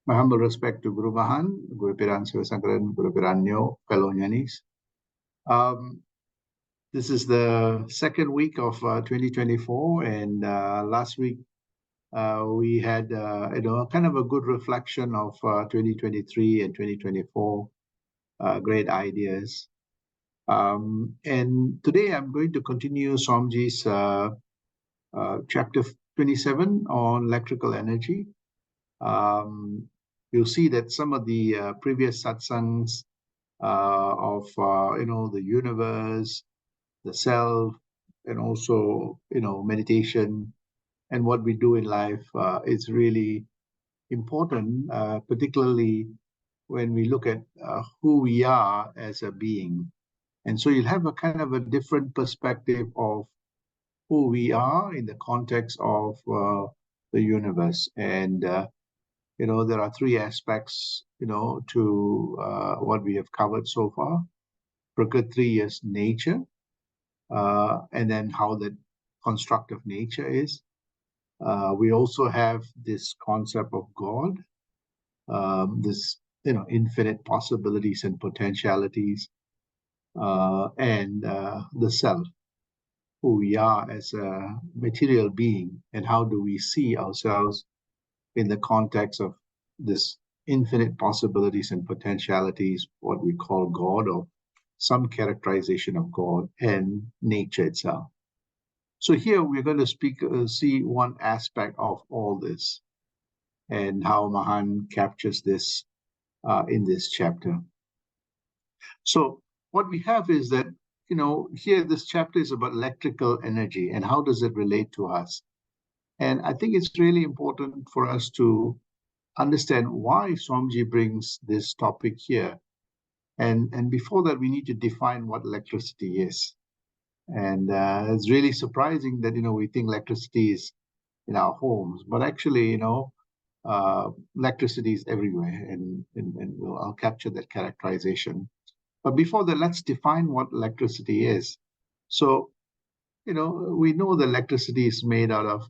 My humble respect to Guru Mahan, Guru Piran Sivasankaran, Guru Piranyo, fellow Nyanis. This is the second week of 2024, and last week we had kind of a good reflection of 2023 and 2024, great ideas. And today I'm going to continue Swamiji's chapter 27 on electrical energy. You'll see that some of the previous satsangs of the universe, the self, and also meditation and what we do in life is really important, particularly when we look at who we are as a being. And so you'll have a kind of a different perspective of who we are in the context of the universe. And there are three aspects to what we have covered so far. Prakriti is nature, and then how the construct of nature is. We also have this concept of God, this infinite possibilities and potentialities, and the self, who we are as a material being, and how do we see ourselves in the context of this infinite possibilities and potentialities, what we call God, or some characterization of God and nature itself. So here we're going to see one aspect of all this and how Mahan captures this in this chapter. So what we have is that, here this chapter is about electrical energy and how does it relate to us. And I think it's really important for us to understand why Swamiji brings this topic here. And before that, we need to define what electricity is. And it's really surprising that, we think electricity is in our homes, but actually, electricity is everywhere, and I'll capture that characterization. But before that, let's define what electricity is. So, we know that electricity is made out of,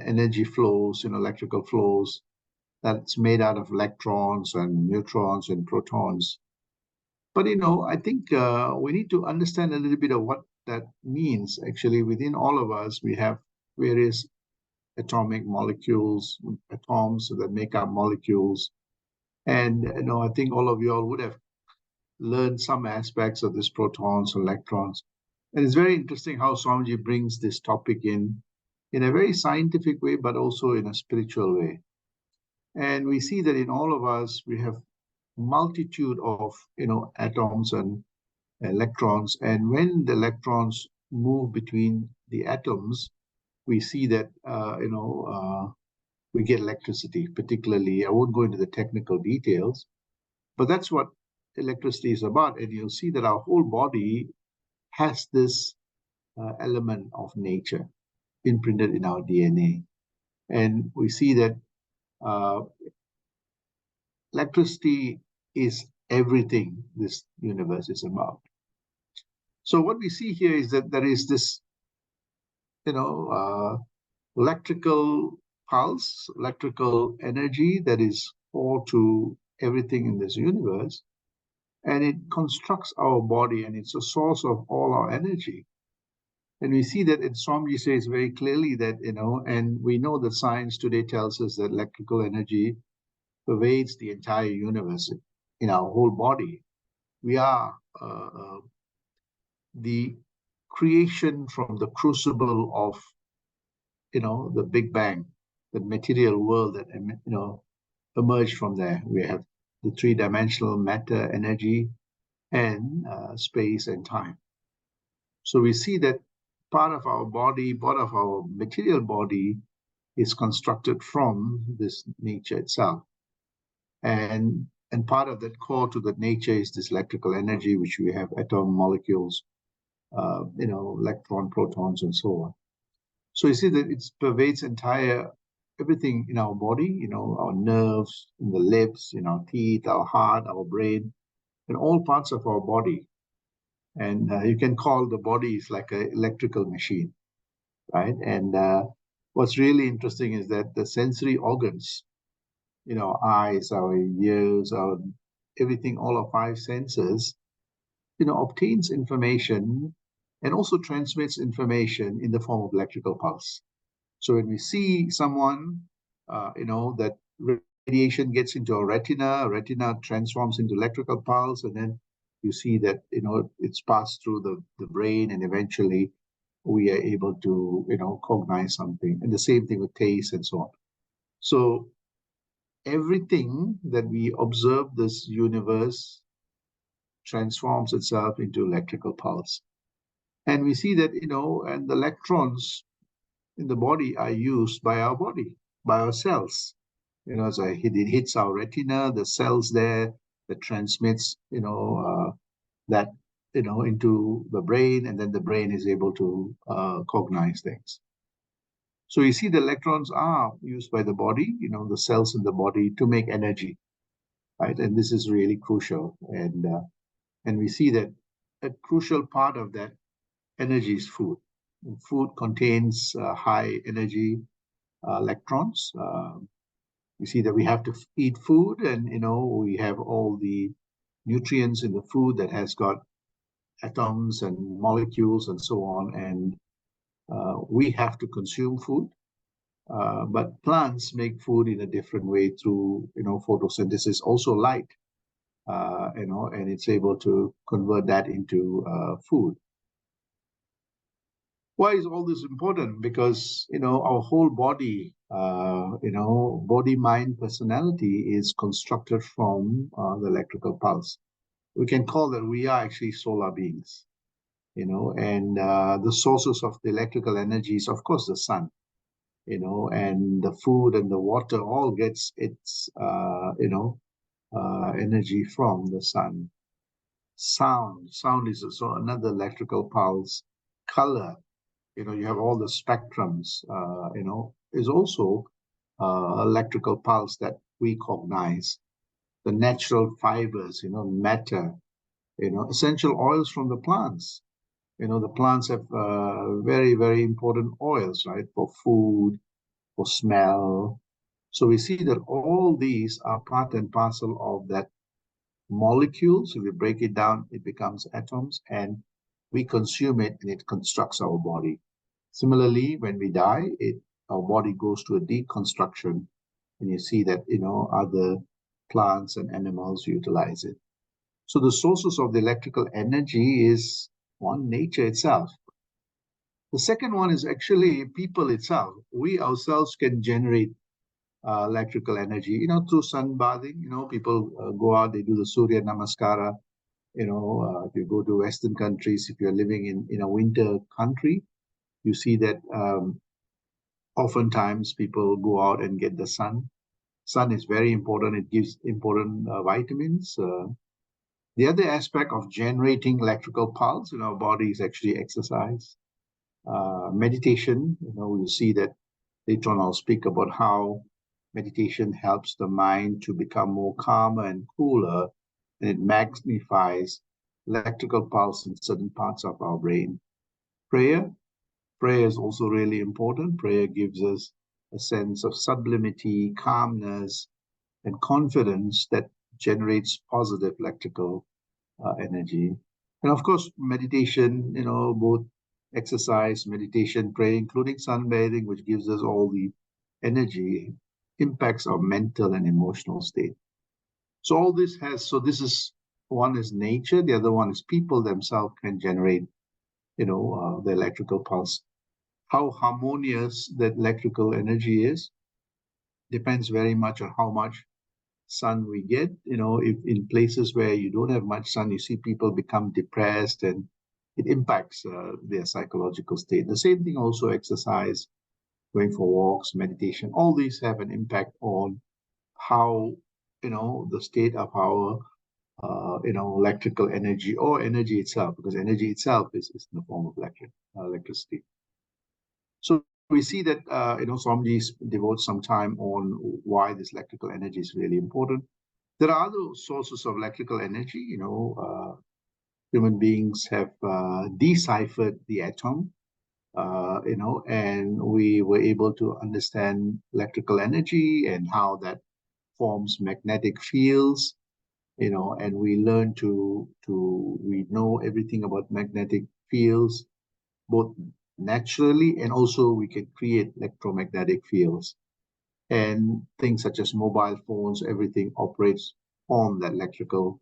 energy flows, electrical flows, that's made out of electrons and neutrons and protons. But, I think we need to understand a little bit of what that means. Actually, within all of us, we have various atomic molecules, atoms that make up molecules. And, I think all of you all would have learned some aspects of this protons, electrons. And it's very interesting how Swamiji brings this topic in a very scientific way, but also in a spiritual way. And we see that in all of us, we have multitude of, atoms and electrons. And when the electrons move between the atoms, we see that, we get electricity, particularly. I won't go into the technical details, but that's what electricity is about. And you'll see that our whole body has this element of nature imprinted in our DNA. And we see that electricity is everything this universe is about. So what we see here is that there is this, electrical pulse, electrical energy that is all to everything in this universe. And it constructs our body, and it's a source of all our energy. And we see that Swamiji says very clearly that, and we know that science today tells us that electrical energy pervades the entire universe in our whole body. We are the creation from the crucible of, the Big Bang, the material world that, emerged from there. We have the three-dimensional matter, energy, and space and time. So we see that part of our body, part of our material body is constructed from this nature itself. And part of that core to that nature is this electrical energy, which we have atom molecules, electron, protons, and so on. So you see that it pervades everything in our body, our nerves, in the lips, in our teeth, our heart, our brain, and all parts of our body. And you can call the body is like an electrical machine, right? And what's really interesting is that the sensory organs, our eyes, our ears, our everything, all our five senses, obtains information and also transmits information in the form of electrical pulse. So when we see someone, that radiation gets into our retina transforms into electrical pulse, and then you see that, it's passed through the brain, and eventually we are able to, cognize something. And the same thing with taste and so on. So everything that we observe this universe transforms itself into electrical pulse. And we see that, and the electrons in the body are used by our body, by our cells. As it hits our retina, the cells there that transmits, that, into the brain, and then the brain is able to cognize things. So you see the electrons are used by the body, the cells in the body to make energy, right? And this is really crucial. And we see that a crucial part of that energy is food. And food contains high energy electrons. We see that we have to eat food, and we have all the nutrients in the food that has got atoms and molecules and so on. And we have to consume food. But plants make food in a different way through, photosynthesis, also light, and it's able to convert that into food. Why is all this important? Because, our whole body, body, mind, personality is constructed from the electrical pulse. We can call that we are actually solar beings, and the sources of the electrical energy is, of course, the sun, and the food and the water all gets its, energy from the sun. Sound is also another electrical pulse. Color, you have all the spectrums, is also electrical pulse that we cognize. The natural fibers, matter, essential oils from the plants. The plants have very, very important oils, right, for food, for smell. So we see that all these are part and parcel of that molecules. If we break it down, it becomes atoms, and we consume it, and it constructs our body. Similarly, when we die, our body goes to a deconstruction, and you see that, other plants and animals utilize it. So the sources of the electrical energy is one, nature itself. The second one is actually people itself. We ourselves can generate electrical energy, through sunbathing. People go out, they do the Surya Namaskara. If you go to Western countries, if you're living in a winter country, you see that oftentimes people go out and get the sun. Sun is very important. It gives important vitamins. The other aspect of generating electrical pulse in our body is actually exercise. Meditation, you see that later on I'll speak about how meditation helps the mind to become more calmer and cooler, and it magnifies electrical pulse in certain parts of our brain. Prayer is also really important. Prayer gives us a sense of sublimity, calmness, and confidence that generates positive electrical energy. And of course, meditation, both exercise, meditation, prayer, including sunbathing, which gives us all the energy, impacts our mental and emotional state. So all this this is, one is nature, the other one is people themselves can generate, the electrical pulse. How harmonious that electrical energy is depends very much on how much sun we get. If in places where you don't have much sun, you see people become depressed, and it impacts their psychological state. The same thing also exercise, going for walks, meditation, all these have an impact on how, the state of our, electrical energy or energy itself, because energy itself is in the form of electricity. So we see that, Swamiji devotes some time on why this electrical energy is really important. There are other sources of electrical energy. Human beings have deciphered the atom, and we were able to understand electrical energy and how that forms magnetic fields, and we learn we know everything about magnetic fields, both naturally and also we can create electromagnetic fields. And things such as mobile phones, everything operates on that electrical,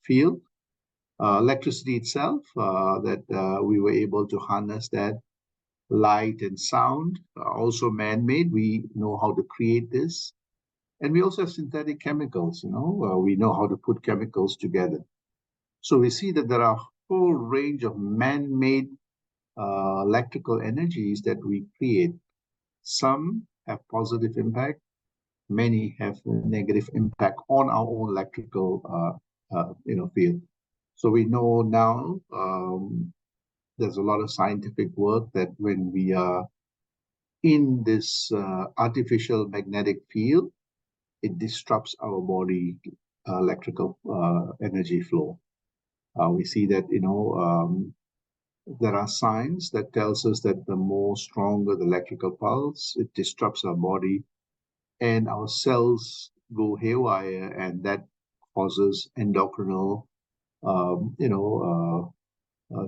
field. Electricity itself, that we were able to harness that. Light and sound are also man-made. We know how to create this. And we also have synthetic chemicals, we know how to put chemicals together. So we see that there are a whole range of man-made electrical energies that we create. Some have positive impact, many have a negative impact on our own electrical field. So we know now, there's a lot of scientific work that when we are in this artificial magnetic field, it disrupts our body electrical energy flow. We see that, there are signs that tells us that the more stronger the electrical pulse, it disrupts our body and our cells go haywire, and that causes endocrinal,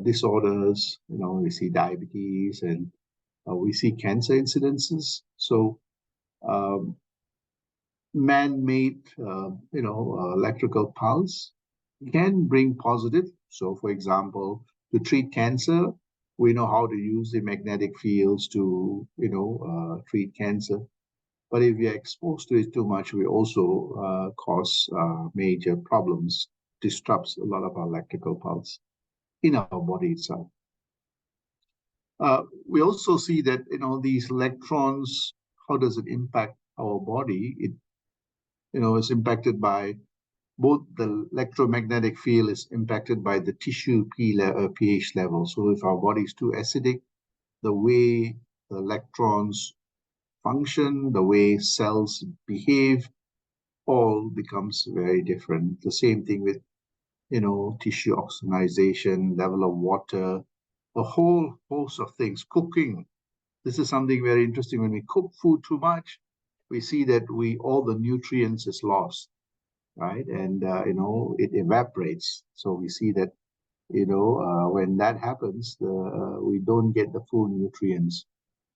disorders. We see diabetes, and we see cancer incidences. So um, man-made, electrical pulse can bring positive. So, for example, to treat cancer, we know how to use the magnetic fields to, treat cancer. But if we are exposed to it too much, we also cause major problems, disrupts a lot of our electrical pulse in our body itself. We also see that, these electrons, how does it impact our body? It, is impacted by both the electromagnetic field is impacted by the tissue pH level. So if our body is too acidic, the way the electrons function, the way cells behave, all becomes very different. The same thing with, tissue oxidation, level of water, a whole host of things. Cooking. This is something very interesting. When we cook food too much, we see that all the nutrients is lost, right? And it evaporates. So we see that when that happens, we don't get the full nutrients.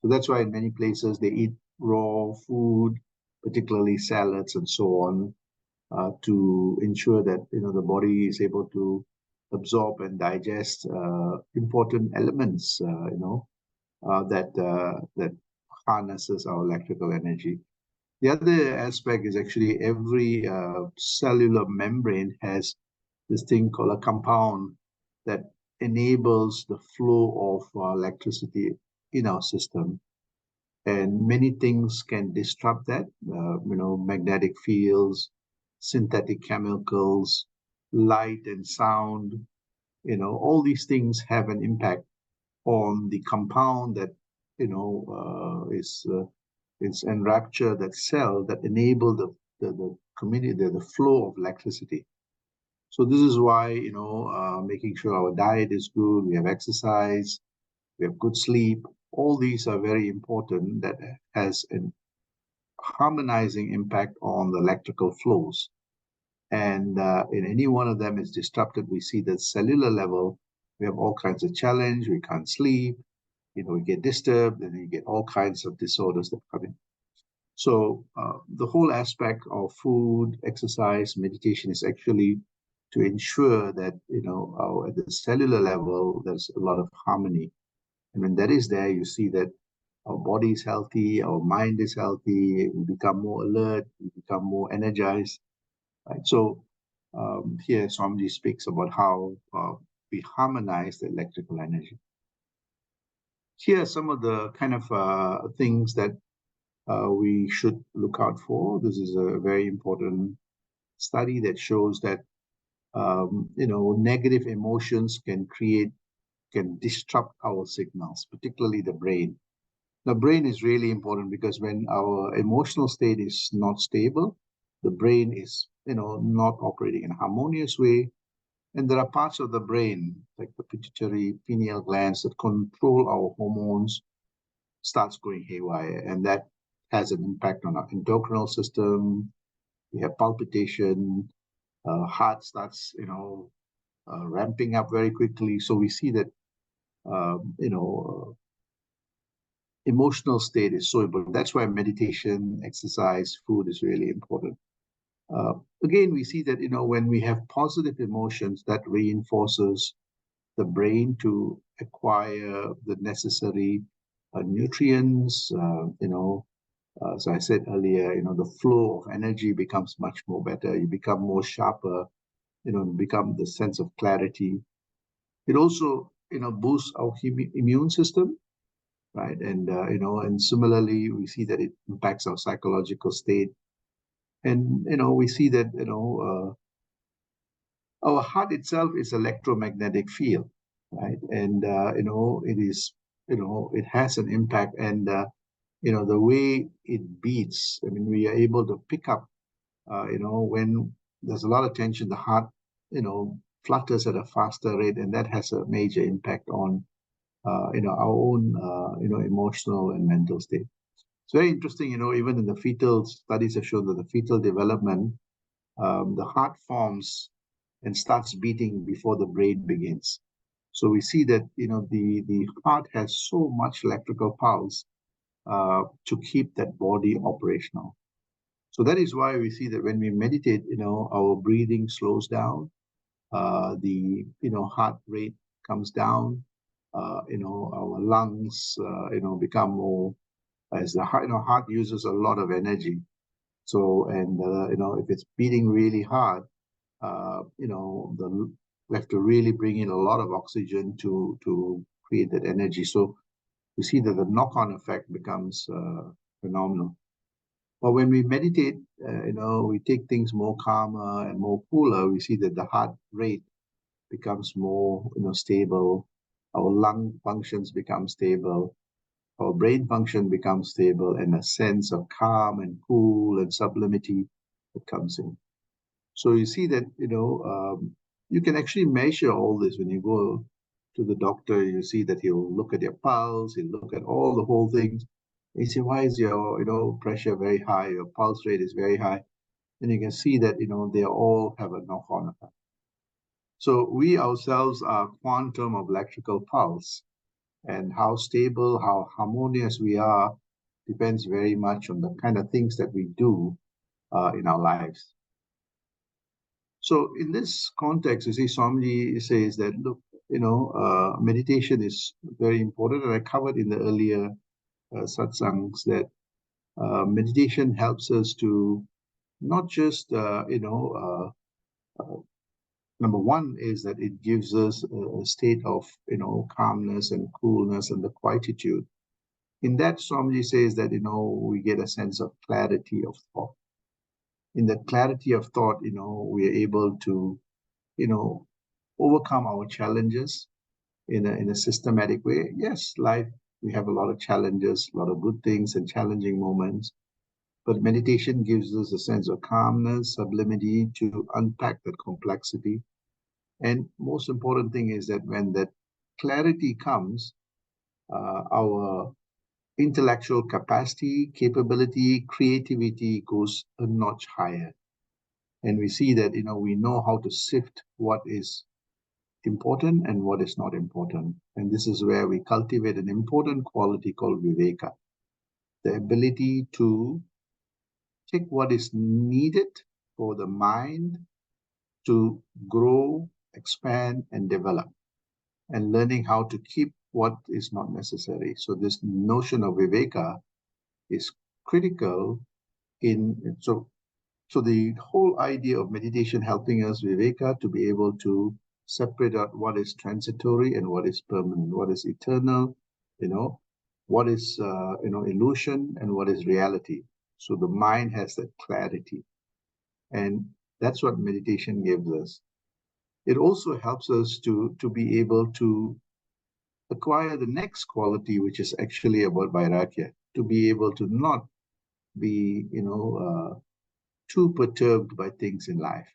So that's why in many places they eat raw food, particularly salads and so on, to ensure that the body is able to absorb and digest important elements, that harnesses our electrical energy. The other aspect is actually every cellular membrane has this thing called a compound that enables the flow of electricity in our system. And many things can disrupt that, magnetic fields, synthetic chemicals, light and sound, all these things have an impact on the compound that, is enrapture that cell that enable the community, the flow of electricity. So this is why, making sure our diet is good, we have exercise, we have good sleep, all these are very important, that has a harmonizing impact on the electrical flows. And in any one of them is disrupted, we see that cellular level, we have all kinds of challenge, we can't sleep, we get disturbed, and you get all kinds of disorders that come in. So the whole aspect of food, exercise, meditation is actually to ensure that, at the cellular level, there's a lot of harmony. And when that is there, you see that our body is healthy, our mind is healthy, we become more alert, we become more energized. Right? So here Swamiji speaks about how we harmonize the electrical energy. Here are some of the kind of things that we should look out for. This is a very important study that shows that negative emotions can disrupt our signals, particularly the brain. The brain is really important because when our emotional state is not stable, the brain is, not operating in a harmonious way. And there are parts of the brain, like the pituitary, pineal glands that control our hormones, starts going haywire. And that has an impact on our endocrinal system. We have palpitation, heart starts, ramping up very quickly. So we see that, emotional state is so important. That's why meditation, exercise, food is really important. Uh, Again, we see that, when we have positive emotions, that reinforces the brain to acquire the necessary nutrients. As I said earlier, the flow of energy becomes much more better. You become more sharper, become the sense of clarity. It also, boosts our immune system, right? And similarly, we see that it impacts our psychological state. And, we see that, our heart itself is electromagnetic field, right? And, it is, it has an impact. And, the way it beats, I mean, we are able to pick up, when there's a lot of tension, the heart, flutters at a faster rate, and that has a major impact on, our own, emotional and mental state. It's very interesting, even in the fetal studies have shown that the fetal development, the heart forms and starts beating before the brain begins. So we see that, the heart has so much electrical pulse to keep that body operational. So that is why we see that when we meditate, our breathing slows down, the, heart rate comes down, our lungs, become more, as the heart, heart uses a lot of energy. So, and, if it's beating really hard, we have to really bring in a lot of oxygen to create that energy. So we see that the knock-on effect becomes phenomenal. But when we meditate, we take things more calmer and more cooler. We see that the heart rate becomes more, stable. Our lung functions become stable. Our brain function becomes stable, and a sense of calm and cool and sublimity that comes in. So you see that, you can actually measure all this when you go to the doctor. You see that he'll look at your pulse, he'll look at all the whole things. He say, why is your, pressure very high? Your pulse rate is very high. And you can see that, they all have a knock-on effect. So we ourselves are quantum of electrical pulse, and how stable, how harmonious we are depends very much on the kind of things that we do in our lives. So in this context, you see, Swamiji says that, look, meditation is very important. And I covered in the earlier satsangs that meditation helps us to not just, number one is that it gives us a state of, calmness and coolness and the quietude. In that, Swamiji says that, we get a sense of clarity of thought. In that clarity of thought, we are able to, overcome our challenges in a systematic way. Yes, life, we have a lot of challenges, a lot of good things and challenging moments. But meditation gives us a sense of calmness, sublimity to unpack that complexity. And most important thing is that when that clarity comes, our intellectual capacity, capability, creativity goes a notch higher. And we see that, we know how to sift what is important and what is not important. And this is where we cultivate an important quality called viveka, the ability to take what is needed for the mind to grow, expand, and develop, and learning how to keep what is not necessary. So this notion of viveka is critical so the whole idea of meditation helping us, viveka, to be able to separate out what is transitory and what is permanent, what is eternal, what is, illusion and what is reality. So the mind has that clarity. And that's what meditation gives us. It also helps us to be able to acquire the next quality, which is actually about vairagya, to be able to not be, too perturbed by things in life,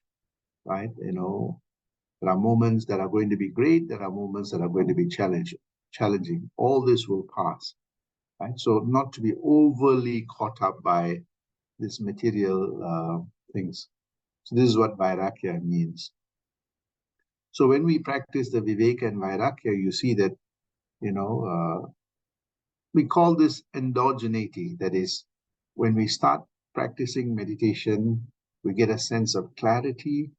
right? There are moments that are going to be great. There are moments that are going to be challenging. All this will pass. right? So not to be overly caught up by this material things. So this is what Vairagya means. So when we practice the Viveka and Vairagya, you see that, we call this endogeneity. That is, when we start practicing meditation, we get a sense of clarity.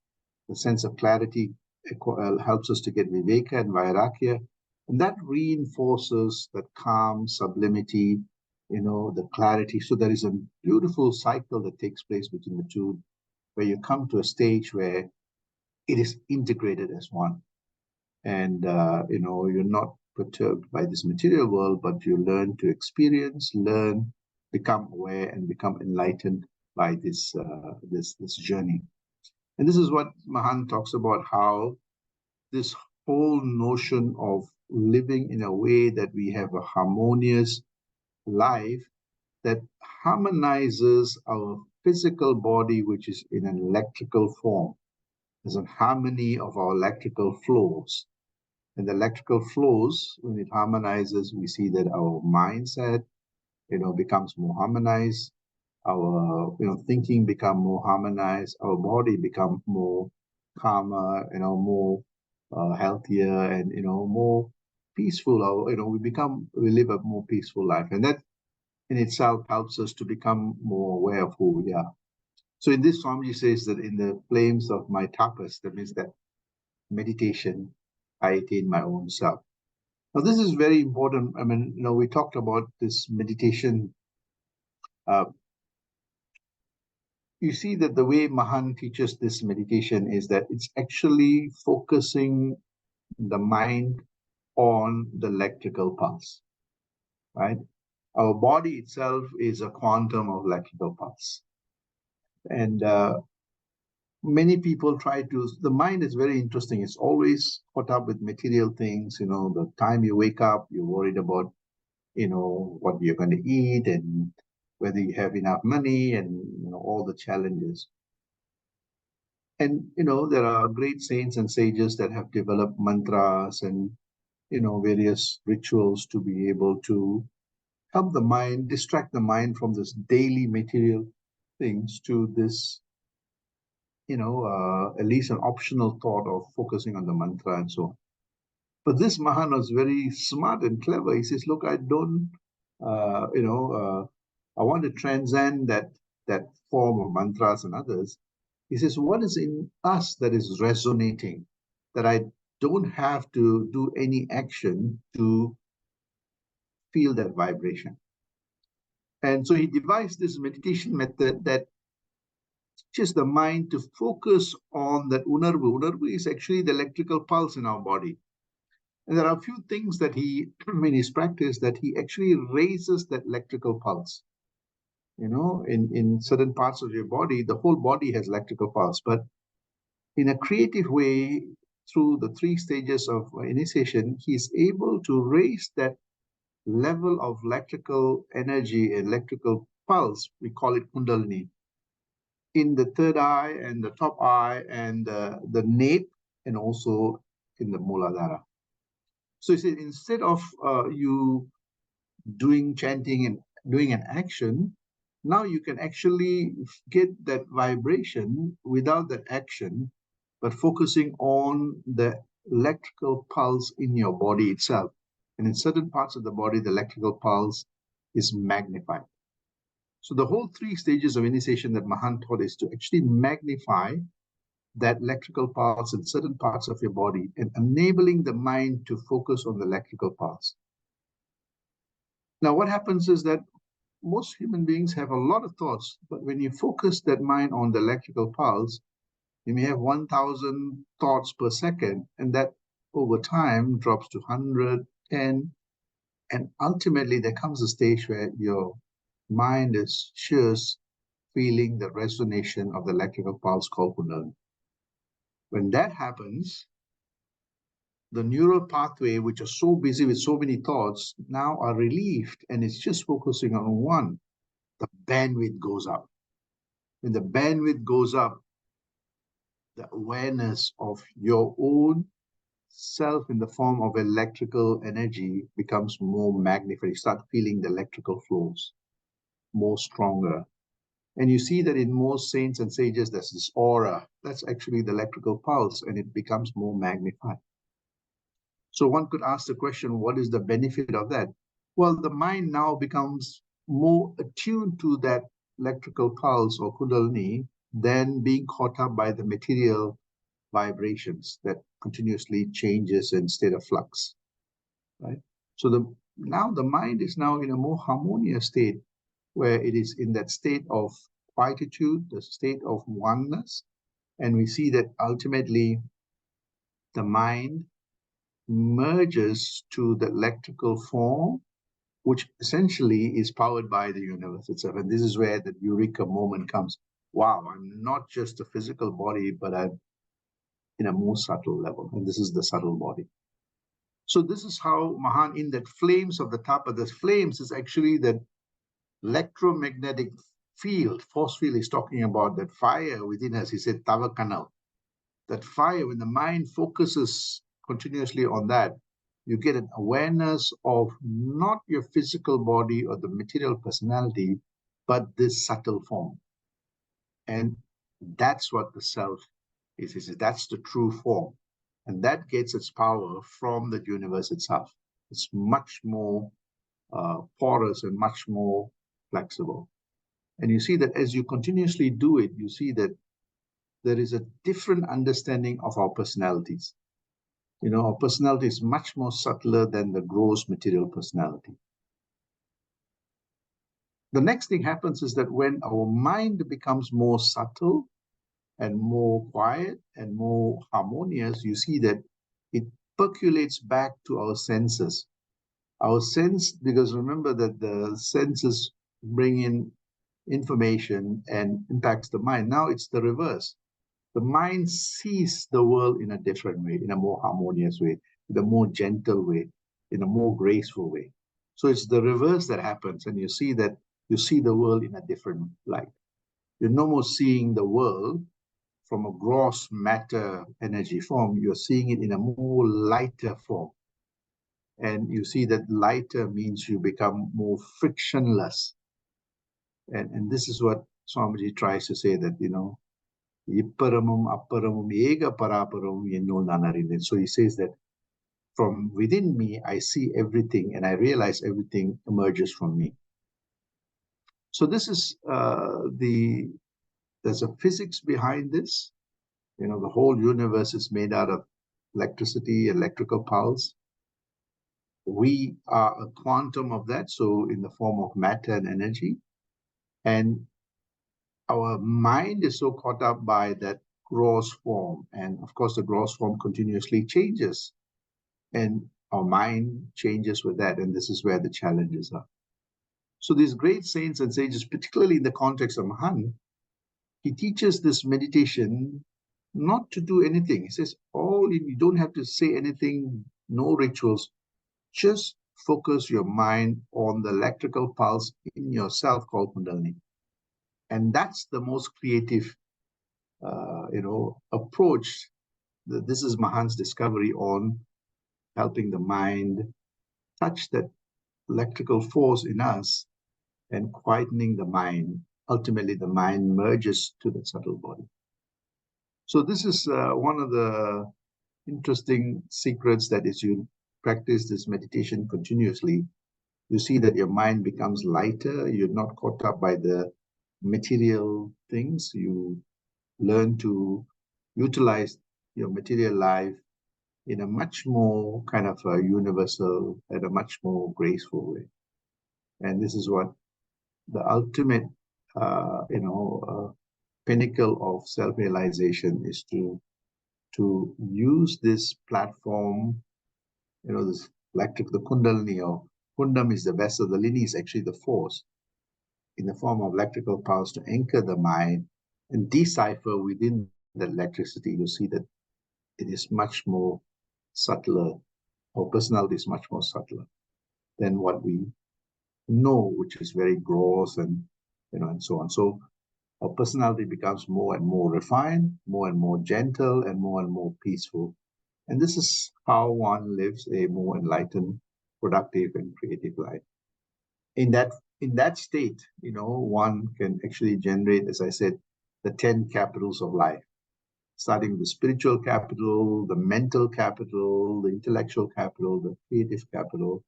The sense of clarity helps us to get Viveka and Vairagya, and that reinforces that calm, sublimity, the clarity. So there is a beautiful cycle that takes place between the two, where you come to a stage where it is integrated as one. And, you're not perturbed by this material world, but you learn to experience, learn, become aware, and become enlightened by this journey. And this is what Mahan talks about, how this whole notion of living in a way that we have a harmonious life that harmonizes our physical body, which is in an electrical form. There's a harmony of our electrical flows. And the electrical flows, when it harmonizes, we see that our mindset, becomes more harmonized. Our, thinking become more harmonized. Our body become more calmer, more healthier, and more peaceful. We live a more peaceful life, and that in itself helps us to become more aware of who we are. So in this, Swamiji says that in the flames of my tapas, that means that meditation, I attain my own self. Now, this is very important. I mean, we talked about this meditation. You see that the way Mahan teaches this meditation is that it's actually focusing the mind on the electrical pulse, right? Our body itself is a quantum of electrical pulse. And many people the mind is very interesting. It's always caught up with material things. The time you wake up, you're worried about, what you're going to eat and whether you have enough money and, all the challenges. And, there are great saints and sages that have developed mantras and, various rituals to be able to help the mind, distract the mind from this daily material things to this, at least an optional thought of focusing on the mantra and so on. But this Mahan was very smart and clever. He says, look, I don't, I want to transcend that form of mantras and others. He says, what is in us that is resonating, that I don't have to do any action to feel that vibration? And so he devised this meditation method that teaches the mind to focus on that unarvu. Unarvu is actually the electrical pulse in our body. And there are a few things that he, in his practice, that he actually raises that electrical pulse. In certain parts of your body, the whole body has electrical pulse, but in a creative way, through the 3 stages of initiation, he's able to raise that level of electrical energy, electrical pulse. We call it Kundalini, in the third eye and the top eye and the nape, and also in the Muladhara. So he said, instead of you doing chanting and doing an action, now you can actually get that vibration without that action, but focusing on the electrical pulse in your body itself. And in certain parts of the body, the electrical pulse is magnified. So the whole 3 stages of initiation that Mahan taught is to actually magnify that electrical pulse in certain parts of your body and enabling the mind to focus on the electrical pulse. Now, what happens is that most human beings have a lot of thoughts, but when you focus that mind on the electrical pulse, you may have 1,000 thoughts per second, and that over time drops to 100, 10, and ultimately there comes a stage where your mind is just feeling the resonation of the electrical pulse called Kundalini. When that happens, the neural pathway, which are so busy with so many thoughts, now are relieved, and it's just focusing on one. The bandwidth goes up. When the bandwidth goes up, the awareness of your own self in the form of electrical energy becomes more magnified. You start feeling the electrical flows more stronger. And you see that in most saints and sages, there's this aura. That's actually the electrical pulse, and it becomes more magnified. So one could ask the question, what is the benefit of that? Well, the mind now becomes more attuned to that electrical pulse or kundalini than being caught up by the material vibrations that continuously changes in state of flux, right? So now the mind is now in a more harmonious state where it is in that state of quietude, the state of oneness, and we see that ultimately the mind merges to the electrical form, which essentially is powered by the universe itself. And this is where the eureka moment comes. Wow, I'm not just a physical body, but I'm in a more subtle level. And this is the subtle body. So this is how Mahan, in that flames of the tapa, the flames is actually that electromagnetic field, force field is talking about that fire within us. He said, Tava Kanal. That fire, when the mind focuses continuously on that, you get an awareness of not your physical body or the material personality, but this subtle form. And that's what the self is. That's the true form. And that gets its power from the universe itself. It's much more porous and much more flexible. And you see that as you continuously do it, you see that there is a different understanding of our personalities. You know, our personality is much more subtler than the gross material personality. The next thing happens is that when our mind becomes more subtle and more quiet and more harmonious, you see that it percolates back to our senses. Our sense, because remember that the senses bring in information and impacts the mind. Now it's the reverse. The mind sees the world in a different way, in a more harmonious way, in a more gentle way, in a more graceful way. So it's the reverse that happens, and you see that you see the world in a different light. You're no more seeing the world from a gross matter energy form. You're seeing it in a more lighter form. And you see that lighter means you become more frictionless. And this is what Swamiji tries to say, that, you know, Ipparamum, apparamum, ega paraparamum, yenno nanarinde. So he says that from within me, I see everything and I realize everything emerges from me. So this is there's a physics behind this. You know, the whole universe is made out of electricity, electrical pulse. We are a quantum of that, so in the form of matter and energy. And our mind is so caught up by that gross form. And of course, the gross form continuously changes. And our mind changes with that. And this is where the challenges are. So these great saints and sages, particularly in the context of Mahan, he teaches this meditation not to do anything. He says, you don't have to say anything, no rituals. Just focus your mind on the electrical pulse in yourself called Kundalini. And that's the most creative, approach. This is Mahan's discovery on helping the mind touch that electrical force in us and quietening the mind. Ultimately, the mind merges to the subtle body. So this is one of the interesting secrets, that is, you practice this meditation continuously, you see that your mind becomes lighter. You're not caught up by the material things. You learn to utilize your material life in a much more kind of a universal and a much more graceful way. And this is what the ultimate, pinnacle of self-realization is, to use this platform, this electric, the Kundalini, or Kundam is the vessel, the Lini is actually the force in the form of electrical pulse to anchor the mind and decipher within the electricity. You see that it is much more subtler. Our personality is much more subtler than what we know, which is very gross and so on. So our personality becomes more and more refined, more and more gentle, and more peaceful. And this is how one lives a more enlightened, productive, and creative life. In that in that state, one can actually generate, as I said, the 10 capitals of life, starting with the spiritual capital, the mental capital, the intellectual capital, the creative capital,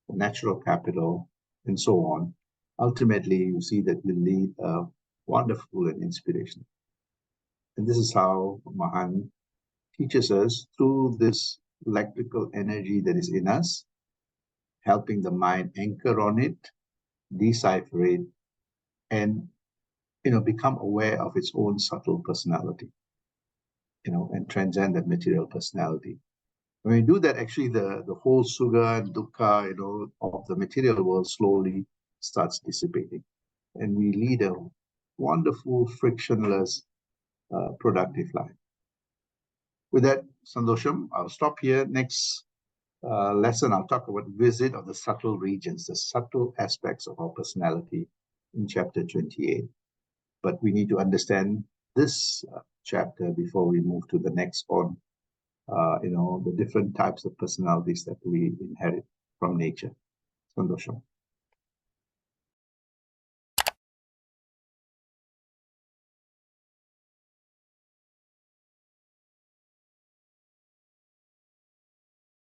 the natural capital, and so on. Ultimately, you see that we lead a wonderful and inspirational. And this is how Mahan teaches us through this electrical energy that is in us, helping the mind anchor on it, decipher it, and become aware of its own subtle personality, and transcend that material personality. When we do that, actually the whole sugha and dukkha, of the material world slowly starts dissipating. And we lead a wonderful, frictionless, productive life. With that, Sandosham, I'll stop here. Next lesson, I'll talk about visit of the subtle regions, the subtle aspects of our personality in chapter 28. But we need to understand this chapter before we move to the next on, the different types of personalities that we inherit from nature. Sandosham.